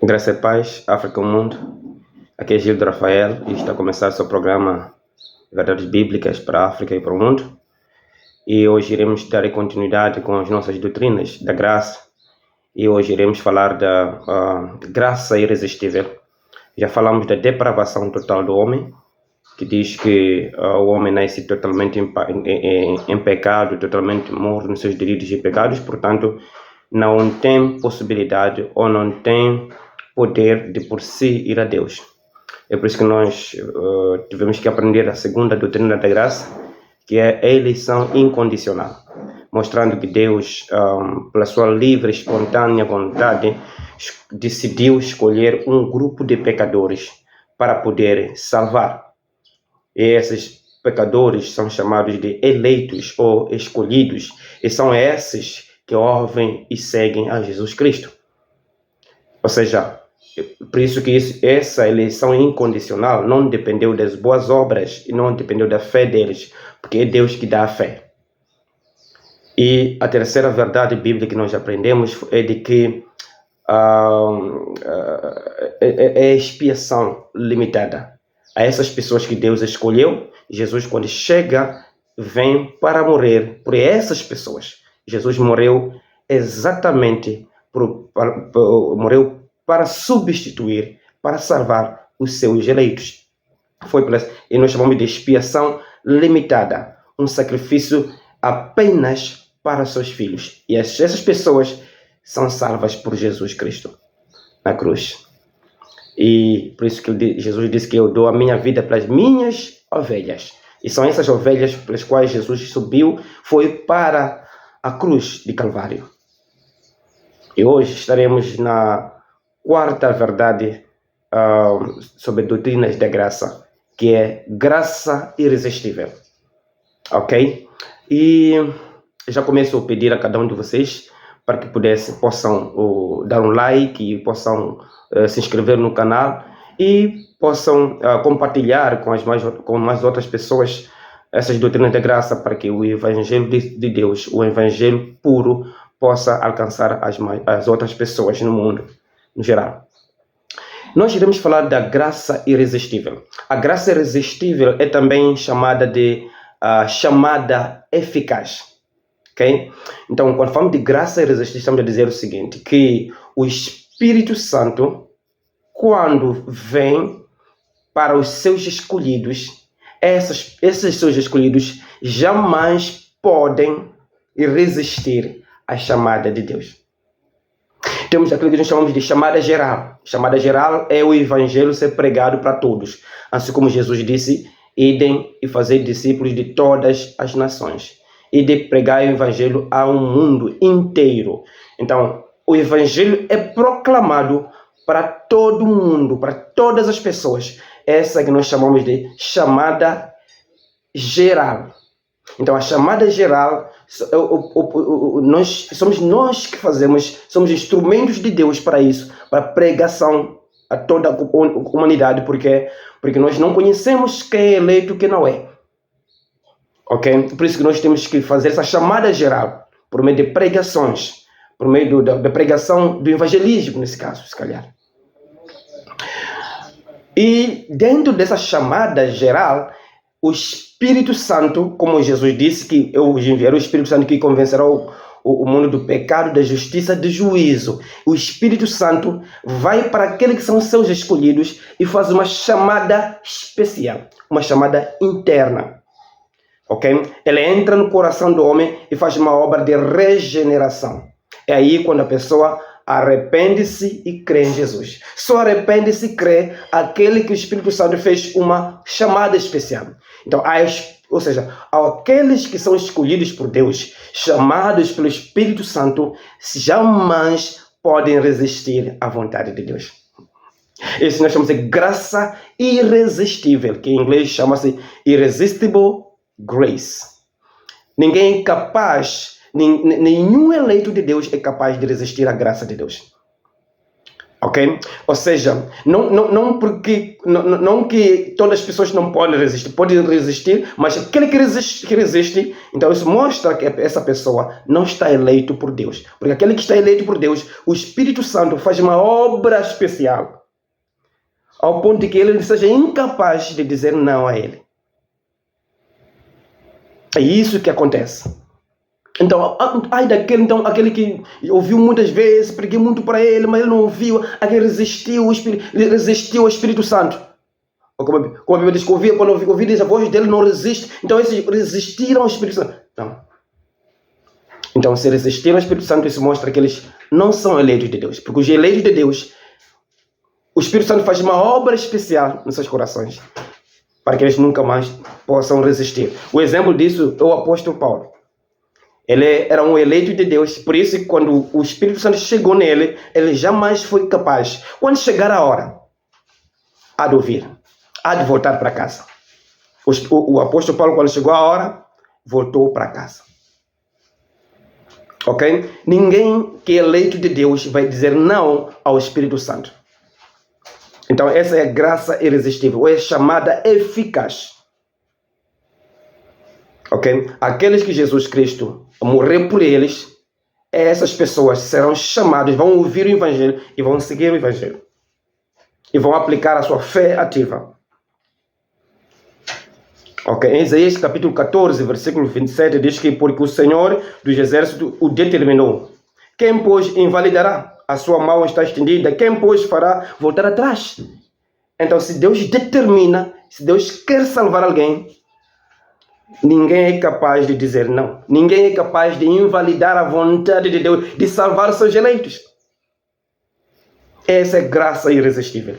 Graça e paz, África e o mundo. Aqui é Gildo Rafael e está a começar o seu programa Verdades Bíblicas para a África e para o mundo. E hoje iremos dar continuidade com as nossas doutrinas da graça. E hoje iremos falar da graça irresistível. Já falamos da depravação total do homem, que diz que o homem nasce totalmente em pecado, totalmente morto nos seus delitos e pecados, portanto, não tem possibilidade ou não tem poder de por si ir a Deus. É por isso que nós tivemos que aprender a segunda doutrina da graça, que é a eleição incondicional, mostrando que Deus, pela sua livre e espontânea vontade, decidiu escolher um grupo de pecadores para poder salvar. E esses pecadores são chamados de eleitos ou escolhidos, e são esses que ouvem e seguem a Jesus Cristo. Ou seja, por isso que essa eleição incondicional não dependeu das boas obras e não dependeu da fé deles, porque é Deus que dá a fé. E a terceira verdade bíblica que nós aprendemos é de que é expiação limitada. A essas pessoas que Deus escolheu, Jesus, quando chega, vem para morrer por essas pessoas. Jesus morreu exatamente, morreu para substituir, para salvar os seus eleitos. E nós chamamos de expiação limitada, um sacrifício apenas para seus filhos. E essas pessoas são salvas por Jesus Cristo na cruz. E por isso que Jesus disse que eu dou a minha vida pelas minhas ovelhas. E são essas ovelhas pelas quais Jesus subiu, foi para a cruz de Calvário. E hoje estaremos na quarta verdade sobre doutrinas da graça, que é graça irresistível. Ok? E já começo a pedir a cada um de vocês para que possam dar um like e possam se inscrever no canal e possam compartilhar com mais outras pessoas essas doutrinas da graça, para que o Evangelho de Deus, o Evangelho puro, possa alcançar as outras pessoas no mundo, no geral. Nós iremos falar da graça irresistível. A graça irresistível é também chamada de chamada eficaz. Okay? Então, quando falamos de graça irresistível, estamos a dizer o seguinte, que o Espírito Santo, quando vem para os seus escolhidos, esses seus escolhidos jamais podem resistir à chamada de Deus. Temos aquilo que nós chamamos de chamada geral. Chamada geral é o Evangelho ser pregado para todos. Assim como Jesus disse, idem e fazer discípulos de todas as nações. E de pregar o Evangelho ao mundo inteiro. Então, o Evangelho é proclamado para todo mundo, para todas as pessoas. Essa que nós chamamos de chamada geral. Então, a chamada geral, somos nós que fazemos, somos instrumentos de Deus para isso, para pregação a toda a humanidade, porque nós não conhecemos quem é eleito e quem não é. Ok? Por isso que nós temos que fazer essa chamada geral, por meio de pregações, por meio da pregação do evangelismo, nesse caso, se calhar. E dentro dessa chamada geral, o Espírito Santo, como Jesus disse, que eu enviarei o Espírito Santo que convencerá o mundo do pecado, da justiça, do juízo. O Espírito Santo vai para aqueles que são seus escolhidos e faz uma chamada especial, uma chamada interna. Ok? Ele entra no coração do homem e faz uma obra de regeneração. É aí quando a pessoa arrepende-se e crê em Jesus. Só arrepende-se e crê aquele que o Espírito Santo fez uma chamada especial. Então, ou seja, aqueles que são escolhidos por Deus, chamados pelo Espírito Santo, jamais podem resistir à vontade de Deus. Isso nós chamamos de graça irresistível, que em inglês chama-se irresistible grace. Ninguém é capaz, nenhum eleito de Deus é capaz de resistir à graça de Deus. Ok? Ou seja, não que todas as pessoas não podem resistir, mas aquele que resiste, então isso mostra que essa pessoa não está eleito por Deus. Porque aquele que está eleito por Deus, o Espírito Santo faz uma obra especial, ao ponto de que ele seja incapaz de dizer não a ele. É isso que acontece. Então, aquele que ouviu muitas vezes, preguei muito para ele, mas ele não ouviu, aquele resistiu ao Espírito Santo. Como a Bíblia diz, quando ouvi a voz dele, não resiste. Então, esses resistiram ao Espírito Santo. Não. Então, se resistiram ao Espírito Santo, isso mostra que eles não são eleitos de Deus. Porque os eleitos de Deus, o Espírito Santo faz uma obra especial nos seus corações, para que eles nunca mais possam resistir. O exemplo disso é o apóstolo Paulo. Ele era um eleito de Deus, por isso que quando o Espírito Santo chegou nele, ele jamais foi capaz. Quando chegar a hora, há de ouvir, há de voltar para casa. O apóstolo Paulo, quando chegou a hora, voltou para casa. Ok? Ninguém que é eleito de Deus vai dizer não ao Espírito Santo. Então essa é a graça irresistível, ou é chamada eficaz. Ok? Aqueles que Jesus Cristo morreu por eles, essas pessoas serão chamadas, vão ouvir o Evangelho e vão seguir o Evangelho. E vão aplicar a sua fé ativa. Ok? Em Isaías capítulo 14, versículo 27, diz que porque o Senhor dos Exércitos o determinou. Quem, pois, invalidará? A sua mão está estendida. Quem, pois, fará voltar atrás? Então, se Deus determina, se Deus quer salvar alguém, ninguém é capaz de dizer não. Ninguém é capaz de invalidar a vontade de Deus de salvar os seus eleitos. Essa é graça irresistível.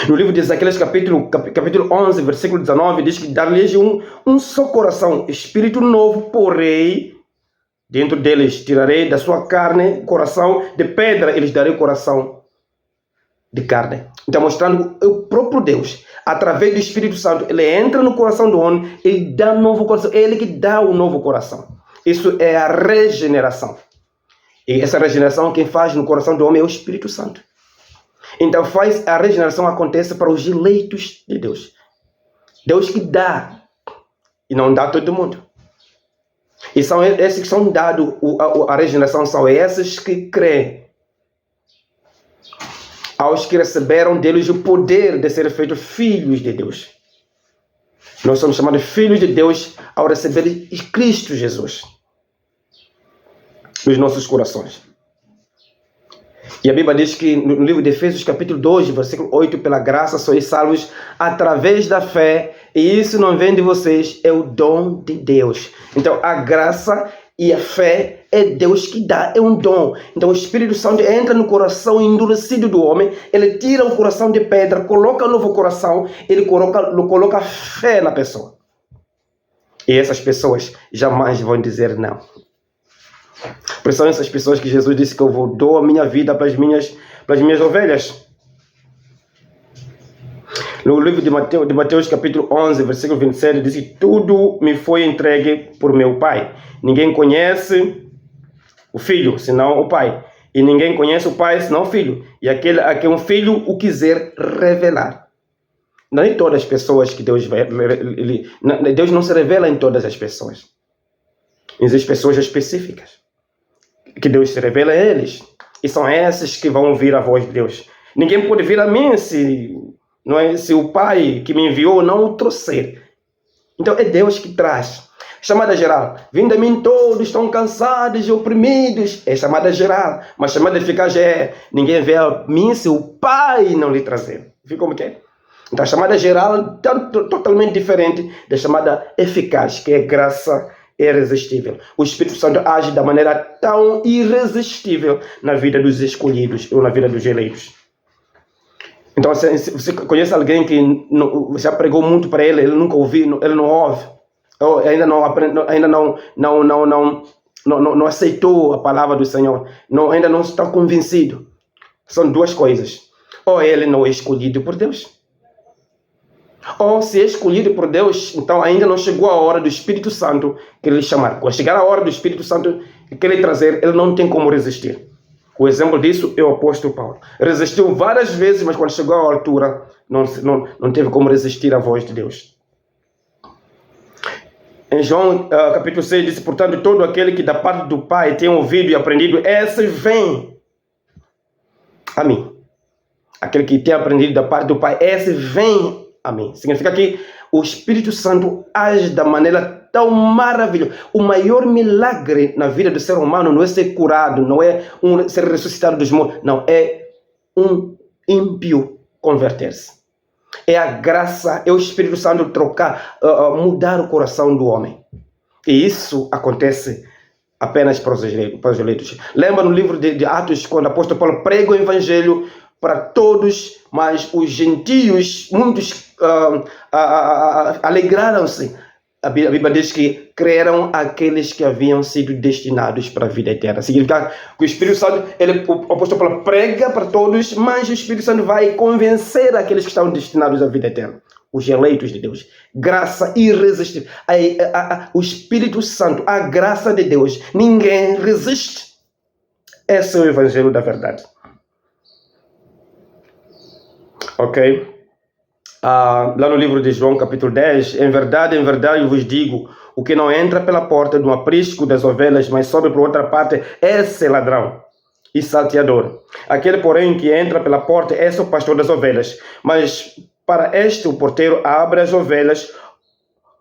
No livro de Ezequiel, capítulo 11, versículo 19, diz que dar-lhes um só coração, espírito novo, porém, dentro deles tirarei da sua carne coração de pedra, eles darei coração de carne. Então, mostrando o próprio Deus, através do Espírito Santo, ele entra no coração do homem, ele dá um novo coração, é ele que dá o novo coração. Isso é a regeneração. E essa regeneração, quem faz no coração do homem é o Espírito Santo. Então, a regeneração acontece para os eleitos de Deus. Deus que dá, e não dá a todo mundo. E são esses que são dados, a regeneração são esses que creem. Aos que receberam deles o poder de ser feitos filhos de Deus. Nós somos chamados filhos de Deus ao receber Cristo Jesus nos nossos corações. E a Bíblia diz que no livro de Efésios, capítulo 2, versículo 8, pela graça sois salvos através da fé, e isso não vem de vocês, é o dom de Deus. Então, a graça e a fé é Deus que dá, é um dom. Então, o Espírito Santo entra no coração endurecido do homem, ele tira o coração de pedra, coloca um novo coração, ele coloca fé na pessoa. E essas pessoas jamais vão dizer não. Por são essas pessoas que Jesus disse que eu dou a minha vida para as minhas ovelhas. No livro de Mateus capítulo 11, versículo 27, diz que tudo me foi entregue por meu Pai. Ninguém conhece o Filho, senão o Pai. E ninguém conhece o Pai, senão o Filho. E aquele a quem o Filho o quiser revelar. Nem todas as pessoas que Deus não se revela em todas as pessoas. Existem pessoas específicas que Deus se revela a eles. E são esses que vão ouvir a voz de Deus. Ninguém pode vir a mim se o Pai que me enviou não o trouxer. Então é Deus que traz. Chamada geral. Vinde a mim todos estão cansados e oprimidos. É chamada geral. Mas chamada eficaz é ninguém vê a mim se o Pai não lhe trazer. Viu como que é? Então a chamada geral é totalmente diferente da chamada eficaz, que é graça irresistível. O Espírito Santo age da maneira tão irresistível na vida dos escolhidos ou na vida dos eleitos. Então, se você conhece alguém que já pregou muito para ele, ele nunca ouviu, ele não ouve, ou ainda não aceitou a palavra do Senhor, ainda não está convencido. São duas coisas. Ou ele não é escolhido por Deus, ou se é escolhido por Deus, então ainda não chegou a hora do Espírito Santo que ele chamar. Quando chegar a hora do Espírito Santo que ele trazer, ele não tem como resistir. O exemplo disso é o apóstolo Paulo. Resistiu várias vezes, mas quando chegou à altura, não teve como resistir à voz de Deus. Em João capítulo 6 diz, portanto, todo aquele que da parte do Pai tem ouvido e aprendido, esse vem a mim. Aquele que tem aprendido da parte do Pai, esse vem a mim. Significa que o Espírito Santo age da maneira tão maravilhosa. O maior milagre na vida do ser humano não é ser curado, não é ser ressuscitado dos mortos, não, é um ímpio converter-se. É a graça, é o Espírito Santo mudar o coração do homem. E isso acontece apenas para os eleitos. Lembra no livro de Atos, quando o apóstolo Paulo prega o evangelho para todos, mas os gentios, muitos alegraram-se. A Bíblia diz que creram aqueles que haviam sido destinados para a vida eterna. Significa que o Espírito Santo, o apóstolo Paulo prega para todos, mas o Espírito Santo vai convencer aqueles que estão destinados à vida eterna. Os eleitos de Deus. Graça irresistível. O Espírito Santo, a graça de Deus, ninguém resiste. Esse é o evangelho da verdade. Ok? Lá no livro de João, capítulo 10, em verdade eu vos digo, o que não entra pela porta do aprisco das ovelhas, mas sobe por outra parte, esse é ladrão e salteador. Aquele, porém, que entra pela porta, esse é o pastor das ovelhas. Mas para este, o porteiro abre as ovelhas,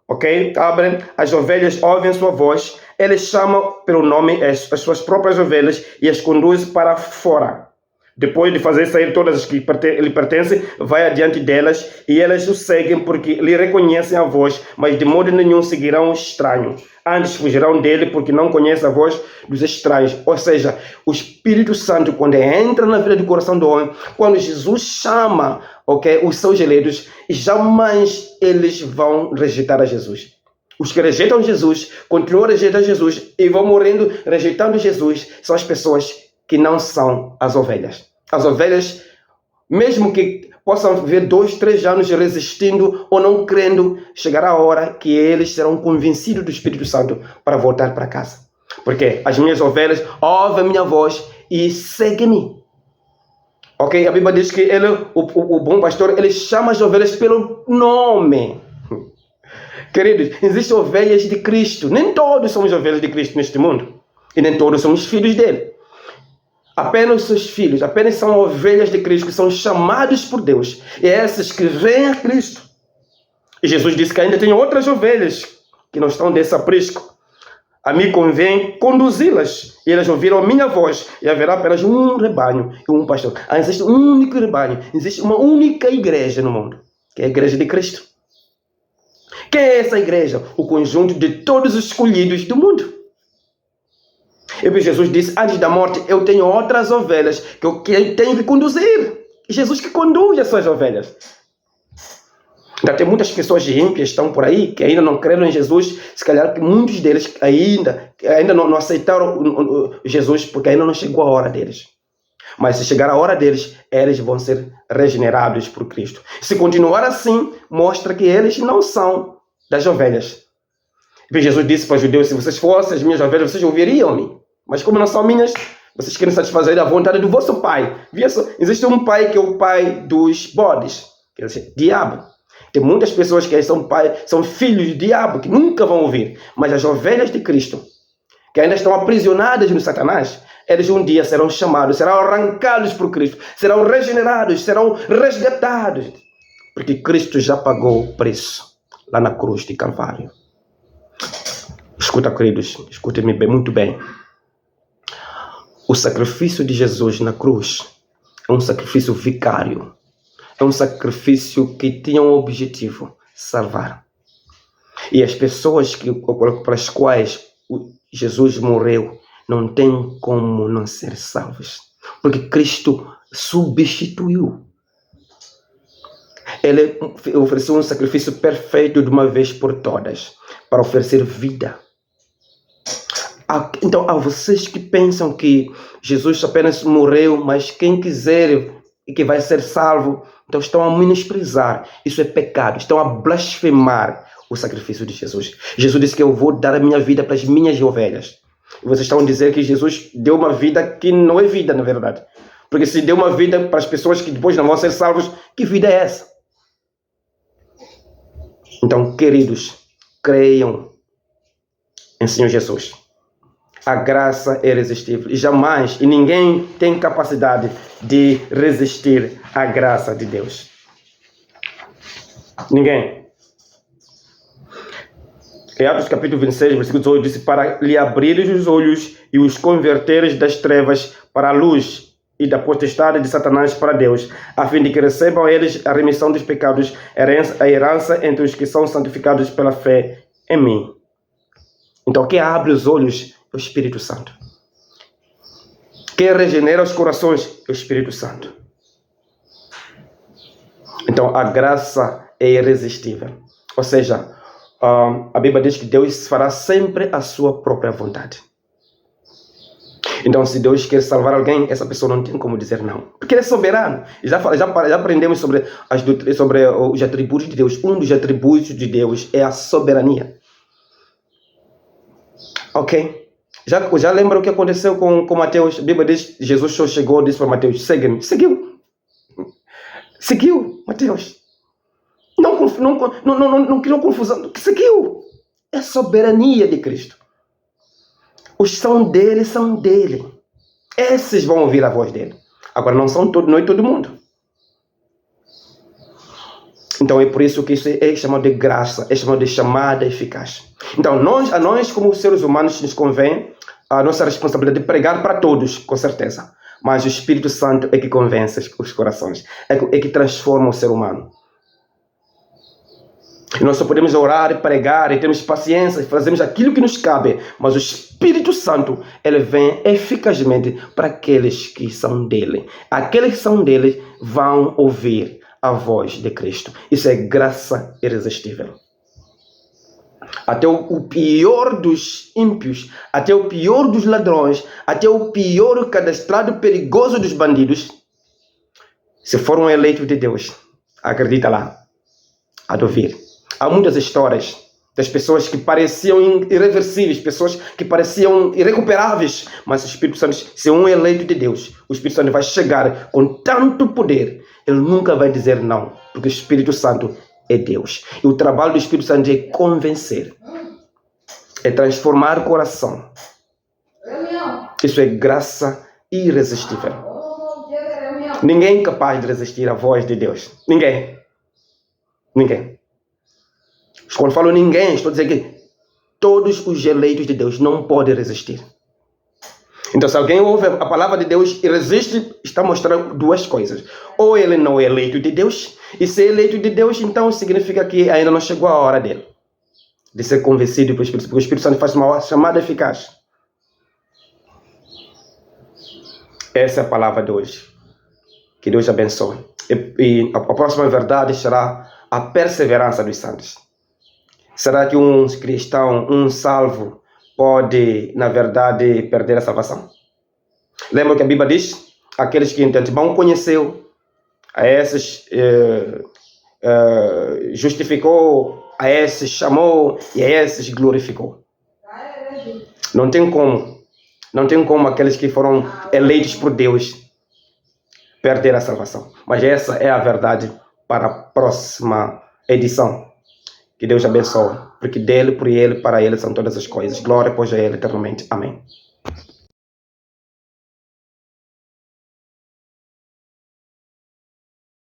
ok? Abrem, as ovelhas ouvem sua voz, ele chama pelo nome as suas próprias ovelhas e as conduz para fora. Depois de fazer sair todas as que lhe pertencem, vai adiante delas e elas o seguem porque lhe reconhecem a voz, mas de modo nenhum seguirão o estranho. Antes fugirão dele porque não conhecem a voz dos estranhos. Ou seja, o Espírito Santo, quando entra na vida do coração do homem, quando Jesus chama os seus eleitos, jamais eles vão rejeitar a Jesus. Os que rejeitam Jesus, continuam a rejeitar Jesus e vão morrendo rejeitando Jesus, são as pessoas que não são as ovelhas. As ovelhas, mesmo que possam viver 2, 3 anos resistindo ou não crendo, chegará a hora que eles serão convencidos do Espírito Santo para voltar para casa. Porque as minhas ovelhas ouvem a minha voz e seguem-me. Ok? A Bíblia diz que o bom pastor, ele chama as ovelhas pelo nome. Queridos, existem ovelhas de Cristo. Nem todos somos ovelhas de Cristo neste mundo. E nem todos somos filhos dele. Apenas os seus filhos, apenas são ovelhas de Cristo que são chamados por Deus. E essas que vêm a Cristo. E Jesus disse que ainda tem outras ovelhas que não estão desse aprisco. A mim convém conduzi-las. E elas ouviram a minha voz. E haverá apenas um rebanho e um pastor. Existe um único rebanho. Existe uma única igreja no mundo. Que é a igreja de Cristo. Quem é essa igreja? O conjunto de todos os escolhidos do mundo. E Jesus disse, antes da morte, eu tenho outras ovelhas que eu tenho que conduzir. Jesus que conduz as suas ovelhas. Ainda tem muitas pessoas ímpias que estão por aí, que ainda não creram em Jesus. Se calhar que muitos deles ainda não aceitaram Jesus, porque ainda não chegou a hora deles. Mas se chegar a hora deles, eles vão ser regenerados por Cristo. Se continuar assim, mostra que eles não são das ovelhas. E Jesus disse para os judeus, se vocês fossem as minhas ovelhas, vocês ouviriam-me. Mas como não são minhas, vocês querem satisfazer a vontade do vosso pai. Existe um pai que é o pai dos bodes, quer dizer, diabo. Tem muitas pessoas que são filhos do diabo, que nunca vão ouvir. Mas as ovelhas de Cristo, que ainda estão aprisionadas no Satanás, eles um dia serão chamados, serão arrancados por Cristo, serão regenerados, serão resgatados. Porque Cristo já pagou o preço lá na cruz de Calvário. Escuta, queridos, escutem-me muito bem. O sacrifício de Jesus na cruz é um sacrifício vicário. É um sacrifício que tinha um objetivo, salvar. E as pessoas para as quais Jesus morreu não tem como não ser salvos. Porque Cristo substituiu. Ele ofereceu um sacrifício perfeito de uma vez por todas, para oferecer vida. Então, a vocês que pensam que Jesus apenas morreu, mas quem quiser e que vai ser salvo, então estão a menosprezar. Isso é pecado, estão a blasfemar o sacrifício de Jesus. Jesus disse que eu vou dar a minha vida para as minhas ovelhas. E vocês estão a dizer que Jesus deu uma vida que não é vida, na verdade. Porque se deu uma vida para as pessoas que depois não vão ser salvos, que vida é essa? Então, queridos, creiam em Senhor Jesus. A graça é irresistível. E jamais, e ninguém tem capacidade de resistir à graça de Deus. Ninguém. Em Atos capítulo 26, versículo 18, diz: para lhe abrir os olhos e os converteres das trevas para a luz e da potestade de Satanás para Deus, a fim de que recebam eles a remissão dos pecados, a herança entre os que são santificados pela fé em mim. Então, quem abre os olhos é o Espírito Santo. Quem regenera os corações é o Espírito Santo. Então, a graça é irresistível. Ou seja, a Bíblia diz que Deus fará sempre a sua própria vontade. Então, se Deus quer salvar alguém, essa pessoa não tem como dizer não. Porque Ele é soberano. Já aprendemos sobre os atributos de Deus. Um dos atributos de Deus é a soberania. Ok? Já lembra o que aconteceu com Mateus? A Bíblia diz que Jesus só chegou e disse para Mateus: segue-me. Seguiu. Seguiu, Mateus. Não criou confusão. Seguiu. É a soberania de Cristo. Os são dele, são dele. Esses vão ouvir a voz dele. Agora, não é todo mundo. Então, é por isso que isso é chamado de graça, é chamado de chamada eficaz. Então, a nós como seres humanos, nos convém a nossa responsabilidade de pregar para todos, com certeza. Mas o Espírito Santo é que convence os corações, é que transforma o ser humano. E nós só podemos orar e pregar e temos paciência e fazemos aquilo que nos cabe. Mas o Espírito Santo, ele vem eficazmente para aqueles que são dele. Aqueles que são dele vão ouvir a voz de Cristo. Isso é graça irresistível. Até o pior dos ímpios, até o pior dos ladrões, até o pior cadastrado perigoso dos bandidos, se for um eleito de Deus, acredita lá, há de ouvir. Há muitas histórias das pessoas que pareciam irreversíveis, pessoas que pareciam irrecuperáveis, mas o Espírito Santo, se é um eleito de Deus, o Espírito Santo vai chegar com tanto poder, ele nunca vai dizer não, porque o Espírito Santo é Deus. E o trabalho do Espírito Santo é convencer, é transformar o coração. Isso é graça irresistível. Ninguém é capaz de resistir à voz de Deus. Ninguém. Quando falo ninguém, estou dizendo que todos os eleitos de Deus não podem resistir. Então, se alguém ouve a palavra de Deus e resiste, está mostrando duas coisas. Ou ele não é eleito de Deus, e se é eleito de Deus, então significa que ainda não chegou a hora dele de ser convencido pelo Espírito Santo, porque o Espírito Santo faz uma chamada eficaz. Essa é a palavra de hoje. Que Deus abençoe. E a próxima verdade será a perseverança dos santos. Será que um cristão, um salvo, pode, na verdade, perder a salvação? Lembra que a Bíblia diz? Aqueles que de antemão conheceu, a esses justificou, a esses chamou e a esses glorificou. Não tem como aqueles que foram eleitos por Deus perder a salvação. Mas essa é a verdade para a próxima edição. Que Deus abençoe, porque dele, por ele, para ele são todas as coisas. Glória, pois, a ele eternamente. Amém.